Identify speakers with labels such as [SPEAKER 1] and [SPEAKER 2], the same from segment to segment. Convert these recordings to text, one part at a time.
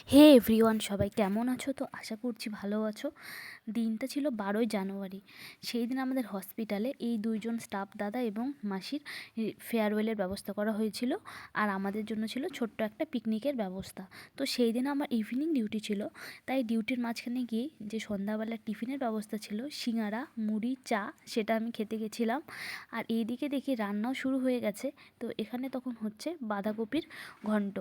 [SPEAKER 1] হে everyone, সবাই কেমন আছো? তো আশা করছি ভালো আছো। দিনটা ছিল 12ই জানুয়ারি। সেই দিন আমাদের হসপিটালে এই দুইজন স্টাফ দাদা এবং মাসির ফেয়ারওয়েলের ব্যবস্থা করা হয়েছিল, আর আমাদের জন্য ছিল ছোট্ট একটা পিকনিকের ব্যবস্থা। তো সেই দিন আমার ইভিনিং ডিউটি ছিল, তাই ডিউটির মাঝখানে গিয়ে যে সন্ধ্যাবেলার টিফিনের ব্যবস্থা ছিল, সিঙাড়া, মুড়ি, চা, সেটা আমি খেতে গেছিলাম। আর এইদিকে দেখি রান্নাও শুরু হয়ে গেছে। তো এখানে তখন হচ্ছে বাঁধাকপির ঘন্ট,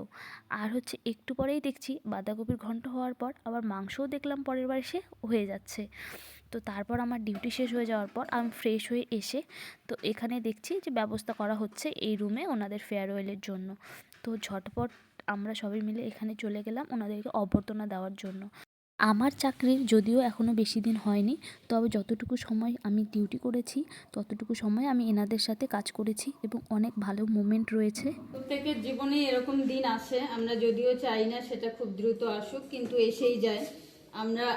[SPEAKER 1] আর হচ্ছে একটু পরেই দেখছি বাঁধাকপির ঘন্ট হওয়ার পর আবার মাংসও দেখলাম পরের বার এসে হয়ে যাচ্ছে। তো তারপর আমার ডিউটি শেষ হয়ে যাওয়ার পর আমি ফ্রেশ হয়ে এসে তো এখানে দেখছি যে ব্যবস্থা করা হচ্ছে এই রুমে ওনাদের ফেয়ারওয়েলের জন্য। তো ঝটপট আমরা সবাই মিলে এখানে চলে গেলাম ওনাদেরকে অভ্যর্থনা দেওয়ার জন্য। আমার চাকরির যদিও এখনও বেশি দিন হয়নি, তবে যতটুকু সময় আমি ডিউটি করেছি ততটুকু সময় আমি এনাদের সাথে কাজ করেছি এবং অনেক ভালো মোমেন্ট রয়েছে।
[SPEAKER 2] প্রত্যেকের জীবনে এরকম দিন আসে, আমরা যদিও চাই না সেটা খুব দ্রুত আসুক, কিন্তু এসেই যায়।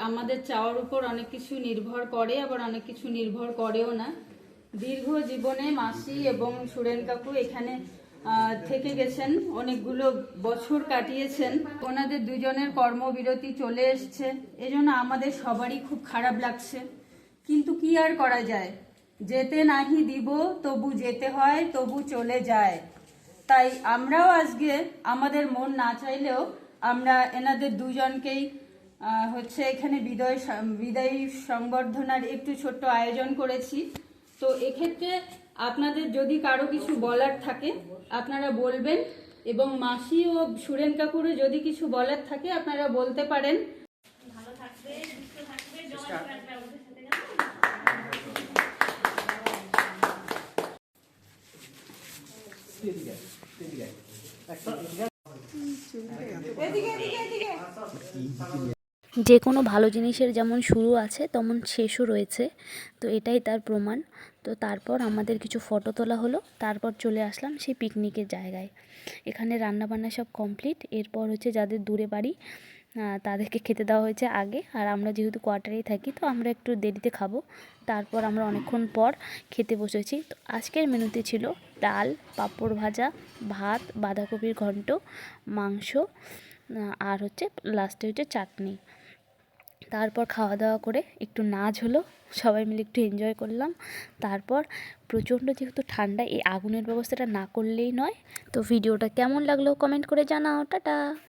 [SPEAKER 2] আমাদের চাওয়ার উপর অনেক কিছু নির্ভর করে, আবার অনেক কিছু নির্ভর করেও না। দীর্ঘ জীবনে মাসি এবং সুরেন কাকু এখানে থেকে গেছেন, অনেকগুলো বছর কাটিয়েছেন। ওনাদের দুজনের কর্মবিরতি চলে এসছে, এজন্য আমাদের সবারই খুব খারাপ লাগছে। কিন্তু কি আর করা যায়, যেতে নাহি দিব তবু যেতে হয়, তবু চলে যায়। তাই আমরাও আজকে আমাদের মন না চাইলেও আমরা এনাদের দুজনকেই হচ্ছে এখানে বিদায়ী সংবর্ধনার একটু ছোট্ট আয়োজন করেছি। তো এক্ষেত্রে আপনাদের যদি কারো কিছু বলার থাকে আপনারা বলবেন, এবং মাসি ও সুরেন কাকুরও যদি কিছু বলার থাকে আপনারা বলতে পারেন। ভালো থাকবে, সুস্থ থাকবে, যোগাযোগ রাখবে আমাদের সাথে।
[SPEAKER 1] যে কোনো ভালো জিনিসের যেমন শুরু আছে তেমন শেষও রয়েছে, তো এটাই তার প্রমাণ। তো তারপর আমাদের কিছু ফটো তোলা হলো, তারপর চলে আসলাম সেই পিকনিকের জায়গায়। এখানে রান্নাবান্না সব কমপ্লিট। এরপর হচ্ছে যাদের দূরে বাড়ি তাদেরকে খেতে দেওয়া হয়েছে আগে, আর আমরা যেহেতু কোয়ার্টারেই থাকি তো আমরা একটু দেরিতে খাবো। তারপর আমরা অনেকক্ষণ পর খেতে বসেছি। তো আজকের মেনুতে ছিল ডাল, পাঁপড় ভাজা, ভাত, বাঁধাকপির ঘন্ট, মাংস, আর হচ্ছে লাস্টে হচ্ছে চাটনি। তারপর খাওয়া দাওয়া করে একটু নাচ হলো, সবাই মিলে একটু এনজয় করলাম। তারপর প্রচণ্ড যেহেতু ঠান্ডা, এই আগুনের ব্যবস্থাটা না করলেই নয়। তো ভিডিওটা কেমন লাগলো কমেন্ট করে জানাও। টাটা।